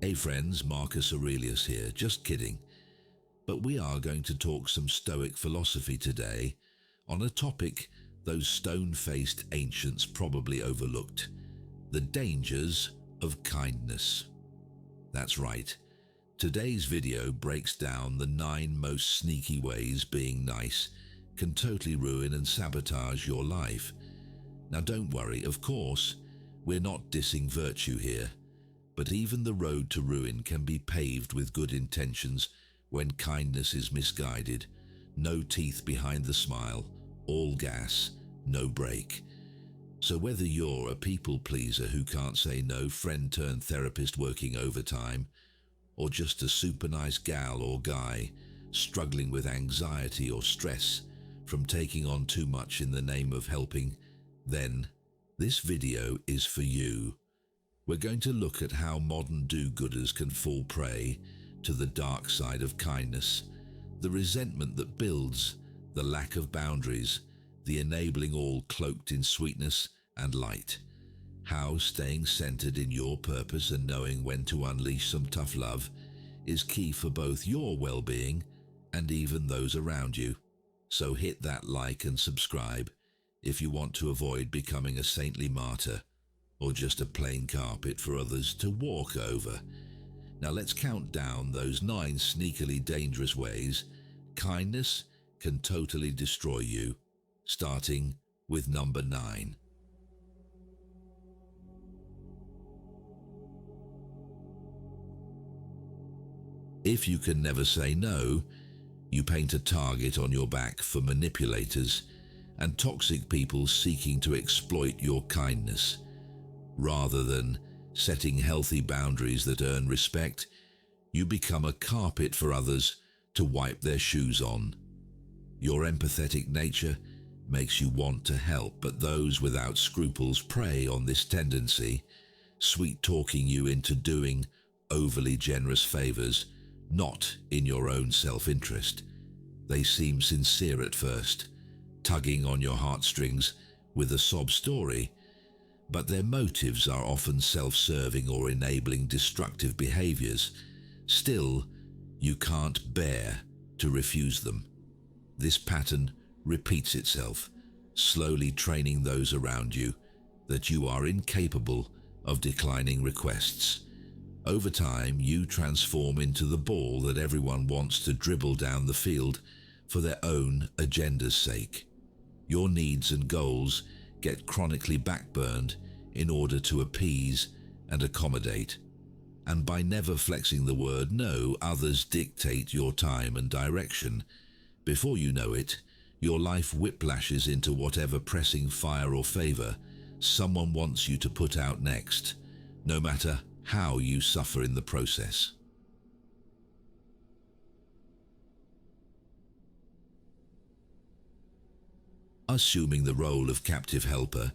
Hey friends, Marcus Aurelius here, just kidding. But we are going to talk some Stoic philosophy today on a topic those stone-faced ancients probably overlooked: the dangers of kindness. That's right, today's video breaks down the 9 most sneaky ways being nice can totally ruin and sabotage your life. Now don't worry, of course, we're not dissing virtue here. But even the road to ruin can be paved with good intentions when kindness is misguided. No teeth behind the smile, all gas, no brake. So whether you're a people pleaser who can't say no, friend turned therapist working overtime, or just a super nice gal or guy struggling with anxiety or stress from taking on too much in the name of helping, then this video is for you. We're going to look at how modern do-gooders can fall prey to the dark side of kindness, the resentment that builds, the lack of boundaries, the enabling all cloaked in sweetness and light, how staying centered in your purpose and knowing when to unleash some tough love is key for both your well-being and even those around you. So hit that like and subscribe if you want to avoid becoming a saintly martyr, or just a plain carpet for others to walk over. Now let's count down those 9 sneakily dangerous ways kindness can totally destroy you, starting with number 9. If you can never say no, you paint a target on your back for manipulators and toxic people seeking to exploit your kindness. Rather than setting healthy boundaries that earn respect, you become a carpet for others to wipe their shoes on. Your empathetic nature makes you want to help, but those without scruples prey on this tendency, sweet-talking you into doing overly generous favors, not in your own self-interest. They seem sincere at first, tugging on your heartstrings with a sob story, but their motives are often self-serving or enabling destructive behaviors. Still, you can't bear to refuse them. This pattern repeats itself, slowly training those around you that you are incapable of declining requests. Over time, you transform into the ball that everyone wants to dribble down the field for their own agenda's sake. Your needs and goals get chronically backburned in order to appease and accommodate. And by never flexing the word no, others dictate your time and direction. Before you know it, your life whiplashes into whatever pressing fire or favor someone wants you to put out next, no matter how you suffer in the process. Assuming the role of captive helper,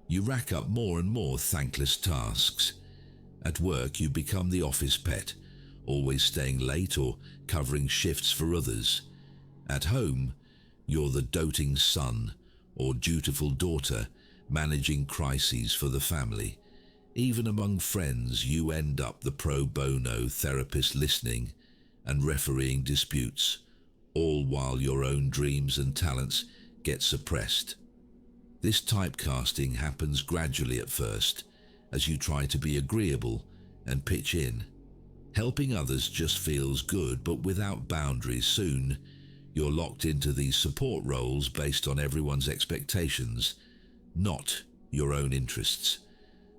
you rack up more and more thankless tasks. At work, you become the office pet, always staying late or covering shifts for others. At home, you're the doting son or dutiful daughter managing crises for the family. Even among friends, you end up the pro bono therapist listening and refereeing disputes, all while your own dreams and talents get suppressed. This typecasting happens gradually at first, as you try to be agreeable and pitch in. Helping others just feels good, but without boundaries, soon you're locked into these support roles based on everyone's expectations, not your own interests.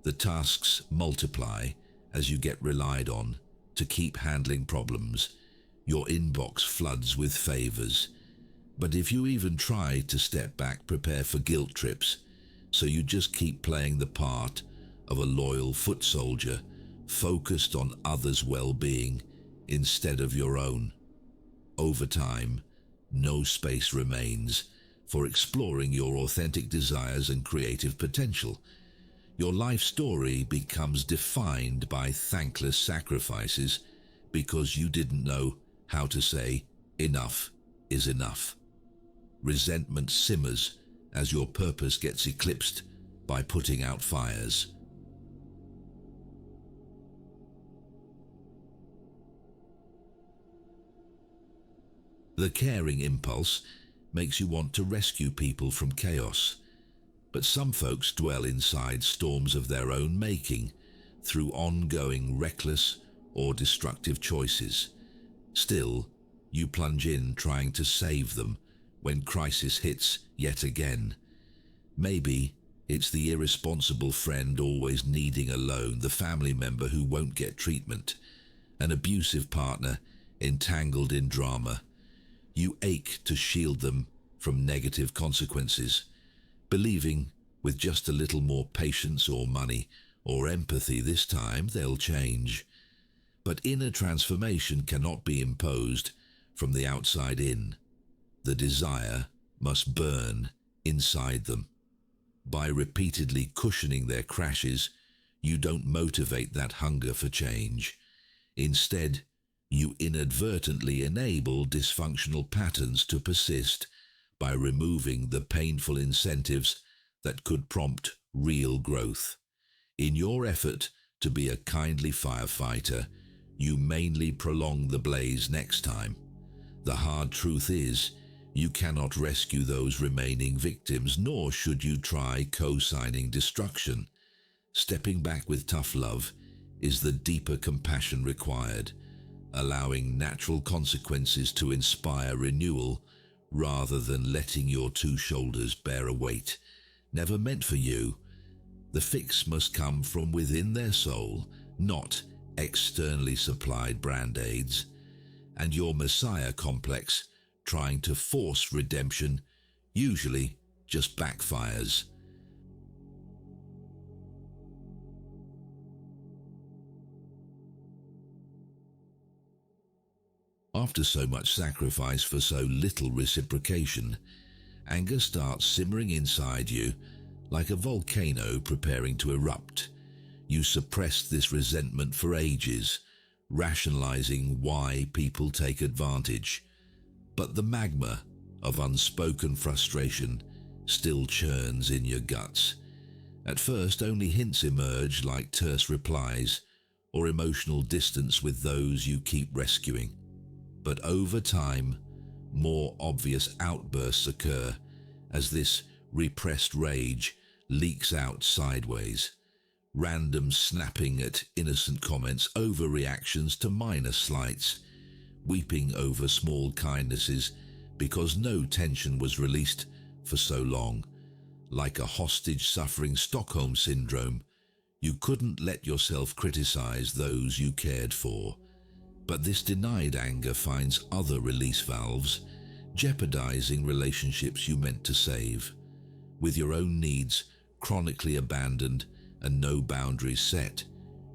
The tasks multiply as you get relied on to keep handling problems. Your inbox floods with favors. But if you even try to step back, prepare for guilt trips, so you just keep playing the part of a loyal foot soldier, focused on others' well-being instead of your own. Over time, no space remains for exploring your authentic desires and creative potential. Your life story becomes defined by thankless sacrifices because you didn't know how to say enough is enough. Resentment simmers as your purpose gets eclipsed by putting out fires. The caring impulse makes you want to rescue people from chaos, but some folks dwell inside storms of their own making through ongoing reckless or destructive choices. Still, you plunge in trying to save them when crisis hits yet again. Maybe it's the irresponsible friend always needing a loan, the family member who won't get treatment, an abusive partner entangled in drama. You ache to shield them from negative consequences, believing with just a little more patience or money or empathy this time they'll change. But inner transformation cannot be imposed from the outside in. The desire must burn inside them. By repeatedly cushioning their crashes, you don't motivate that hunger for change. Instead, you inadvertently enable dysfunctional patterns to persist by removing the painful incentives that could prompt real growth. In your effort to be a kindly firefighter, you mainly prolong the blaze next time. The hard truth is, you cannot rescue those remaining victims, nor should you try co-signing destruction. Stepping back with tough love is the deeper compassion required, allowing natural consequences to inspire renewal rather than letting your two shoulders bear a weight never meant for you. The fix must come from within their soul, not externally supplied brand-aids. And your messiah complex, trying to force redemption, usually just backfires. After so much sacrifice for so little reciprocation, anger starts simmering inside you like a volcano preparing to erupt. You suppress this resentment for ages, rationalizing why people take advantage. But the magma of unspoken frustration still churns in your guts. At first, only hints emerge like terse replies or emotional distance with those you keep rescuing. But over time, more obvious outbursts occur as this repressed rage leaks out sideways. Random snapping at innocent comments, overreactions to minor slights, weeping over small kindnesses because no tension was released for so long. Like a hostage suffering Stockholm syndrome, you couldn't let yourself criticize those you cared for. But this denied anger finds other release valves, jeopardizing relationships you meant to save. With your own needs chronically abandoned and no boundaries set,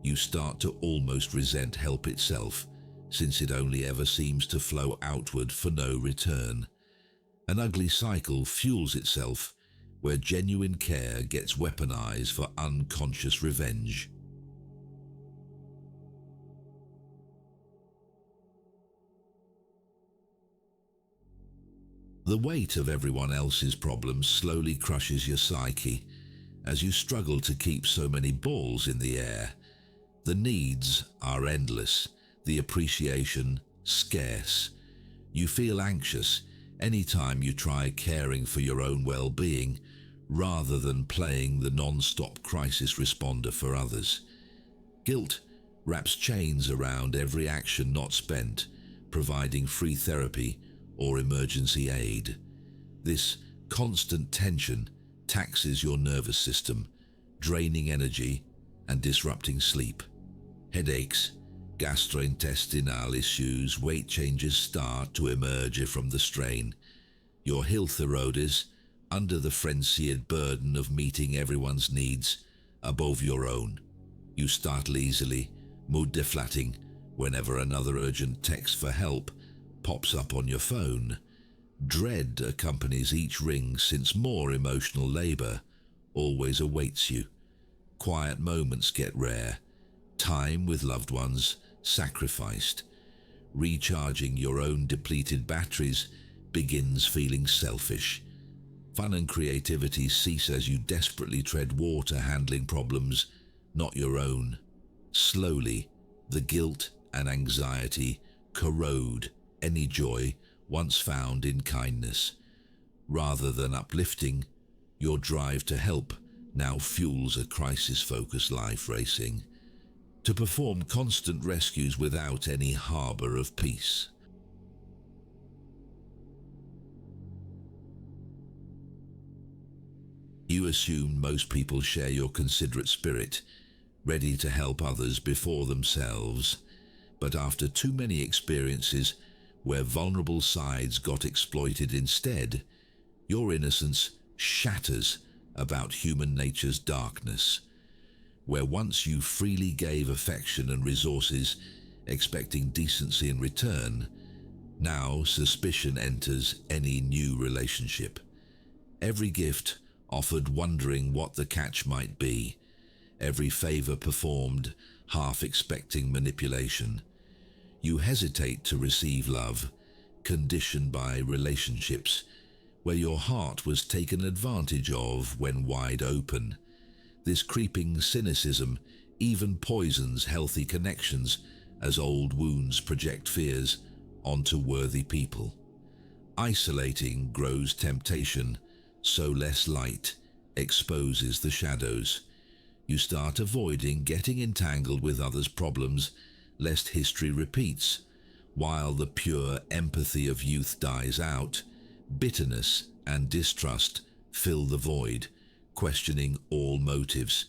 you start to almost resent help itself, since it only ever seems to flow outward for no return. An ugly cycle fuels itself, where genuine care gets weaponized for unconscious revenge. The weight of everyone else's problems slowly crushes your psyche as you struggle to keep so many balls in the air. The needs are endless, the appreciation scarce. You feel anxious anytime you try caring for your own well-being rather than playing the non-stop crisis responder for others. Guilt wraps chains around every action not spent, providing free therapy or emergency aid. This constant tension taxes your nervous system, draining energy and disrupting sleep. Headaches, gastrointestinal issues, weight changes start to emerge from the strain. Your health erodes under the frenzied burden of meeting everyone's needs above your own. You startle easily, mood deflating, whenever another urgent text for help pops up on your phone. Dread accompanies each ring since more emotional labor always awaits you. Quiet moments get rare, time with loved ones sacrificed. Recharging your own depleted batteries begins feeling selfish. Fun and creativity cease as you desperately tread water, handling problems not your own. Slowly, the guilt and anxiety corrode any joy once found in kindness. Rather than uplifting, your drive to help now fuels a crisis-focused life racing to perform constant rescues without any harbor of peace. You assume most people share your considerate spirit, ready to help others before themselves, but after too many experiences where vulnerable sides got exploited instead, your innocence shatters about human nature's darkness. Where once you freely gave affection and resources, expecting decency in return, now suspicion enters any new relationship. Every gift offered wondering what the catch might be, every favor performed half expecting manipulation. You hesitate to receive love, conditioned by relationships where your heart was taken advantage of when wide open. This creeping cynicism even poisons healthy connections as old wounds project fears onto worthy people. Isolating grows temptation, so less light exposes the shadows. You start avoiding getting entangled with others' problems, lest history repeats. While the pure empathy of youth dies out, bitterness and distrust fill the void, questioning all motives.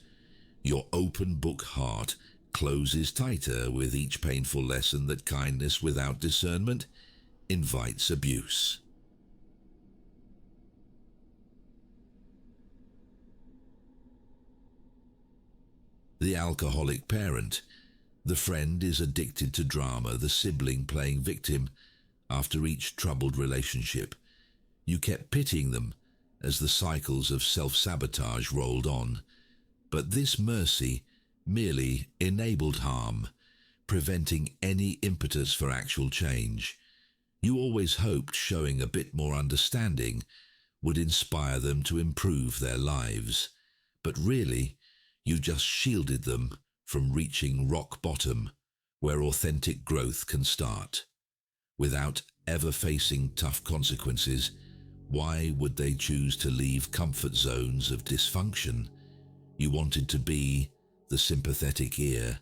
Your open book heart closes tighter with each painful lesson that kindness without discernment invites abuse. The alcoholic parent. The friend is addicted to drama, the sibling playing victim after each troubled relationship. You kept pitying them as the cycles of self-sabotage rolled on. But this mercy merely enabled harm, preventing any impetus for actual change. You always hoped showing a bit more understanding would inspire them to improve their lives. But really, you just shielded them from reaching rock bottom, where authentic growth can start. Without ever facing tough consequences, why would they choose to leave comfort zones of dysfunction? You wanted to be the sympathetic ear,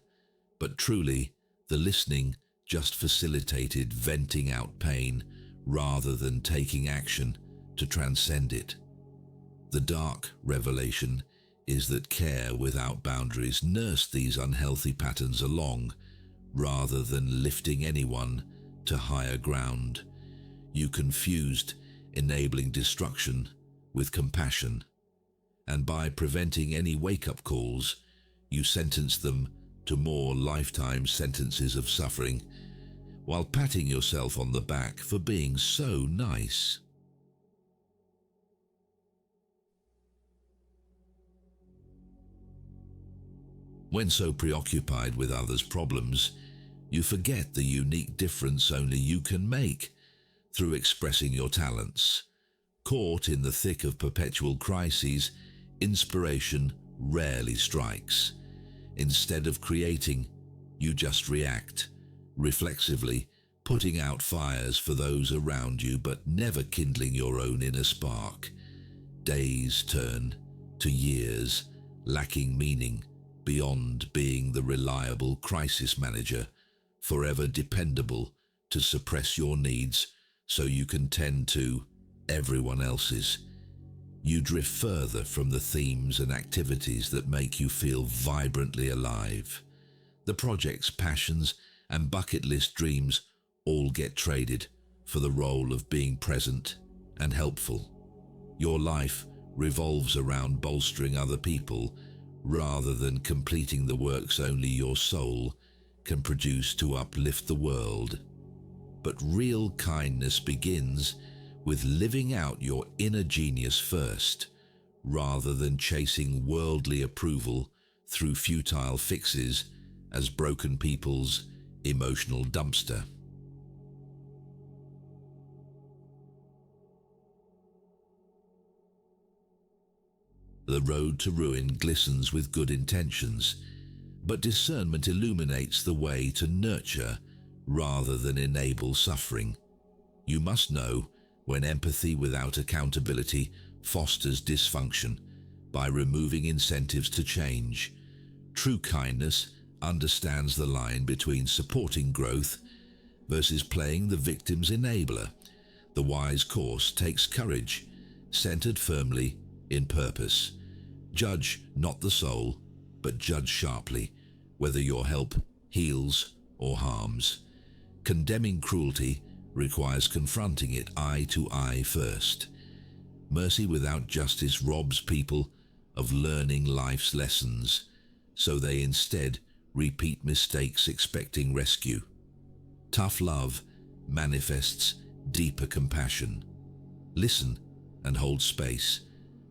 but truly, the listening just facilitated venting out pain rather than taking action to transcend it. The dark revelation is that care without boundaries nursed these unhealthy patterns along, rather than lifting anyone to higher ground. You confused enabling destruction with compassion, and by preventing any wake-up calls, you sentenced them to more lifetime sentences of suffering, while patting yourself on the back for being so nice. When so preoccupied with others' problems, you forget the unique difference only you can make through expressing your talents. Caught in the thick of perpetual crises, inspiration rarely strikes. Instead of creating, you just react, reflexively putting out fires for those around you but never kindling your own inner spark. Days turn to years, lacking meaning, beyond being the reliable crisis manager, forever dependable to suppress your needs so you can tend to everyone else's. You drift further from the themes and activities that make you feel vibrantly alive. The projects, passions, and bucket list dreams all get traded for the role of being present and helpful. Your life revolves around bolstering other people rather than completing the works only your soul can produce to uplift the world. But real kindness begins with living out your inner genius first, rather than chasing worldly approval through futile fixes as broken people's emotional dumpster. The road to ruin glistens with good intentions, but discernment illuminates the way to nurture rather than enable suffering. You must know when empathy without accountability fosters dysfunction by removing incentives to change. True kindness understands the line between supporting growth versus playing the victim's enabler. The wise course takes courage, centered firmly in purpose. Judge not the soul, but judge sharply, whether your help heals or harms. Condemning cruelty requires confronting it eye to eye first. Mercy without justice robs people of learning life's lessons, so they instead repeat mistakes expecting rescue. Tough love manifests deeper compassion. Listen and hold space,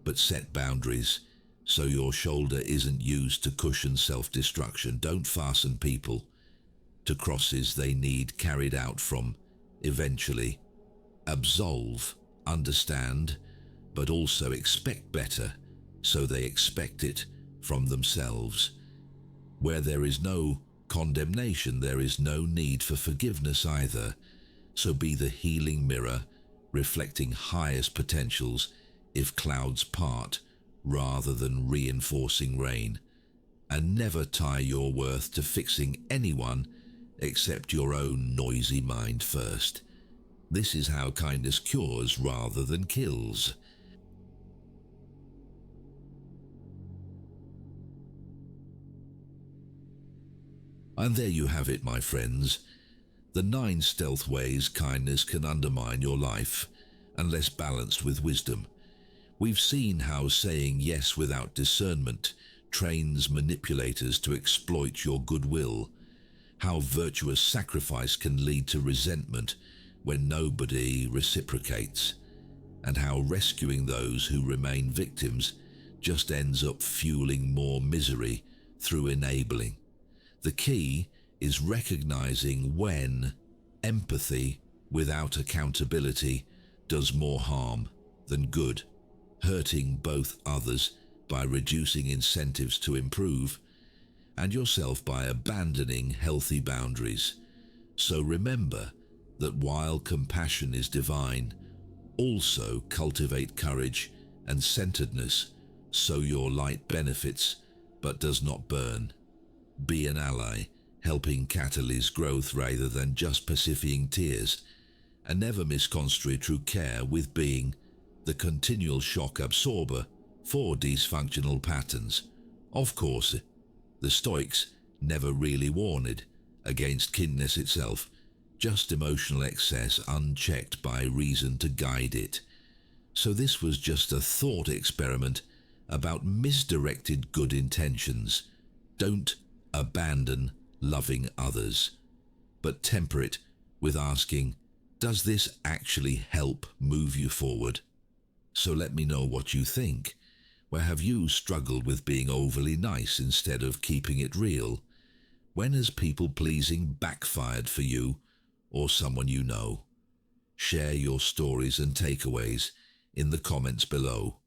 but set boundaries so your shoulder isn't used to cushion self-destruction. Don't fasten people to crosses they need carried out from. Eventually, absolve, understand, but also expect better, so they expect it from themselves. Where there is no condemnation, there is no need for forgiveness either. So be the healing mirror, reflecting highest potentials if clouds part, rather than reinforcing rain. And never tie your worth to fixing anyone except your own noisy mind first. This is how kindness cures rather than kills. And there you have it, my friends. The 9 stealth ways kindness can undermine your life unless balanced with wisdom. We've seen how saying yes without discernment trains manipulators to exploit your goodwill, how virtuous sacrifice can lead to resentment when nobody reciprocates, and how rescuing those who remain victims just ends up fueling more misery through enabling. The key is recognizing when empathy without accountability does more harm than good, hurting both others by reducing incentives to improve, and yourself by abandoning healthy boundaries. So remember that while compassion is divine, also cultivate courage and centeredness so your light benefits but does not burn. Be an ally, helping catalyze growth rather than just persifling tears, and never misconstrue true care with being the continual shock absorber for dysfunctional patterns. Of course, the Stoics never really warned against kindness itself, just emotional excess unchecked by reason to guide it. So this was just a thought experiment about misdirected good intentions. Don't abandon loving others, but temper it with asking, does this actually help move you forward? So let me know what you think. Where have you struggled with being overly nice instead of keeping it real? When has people-pleasing backfired for you or someone you know? Share your stories and takeaways in the comments below.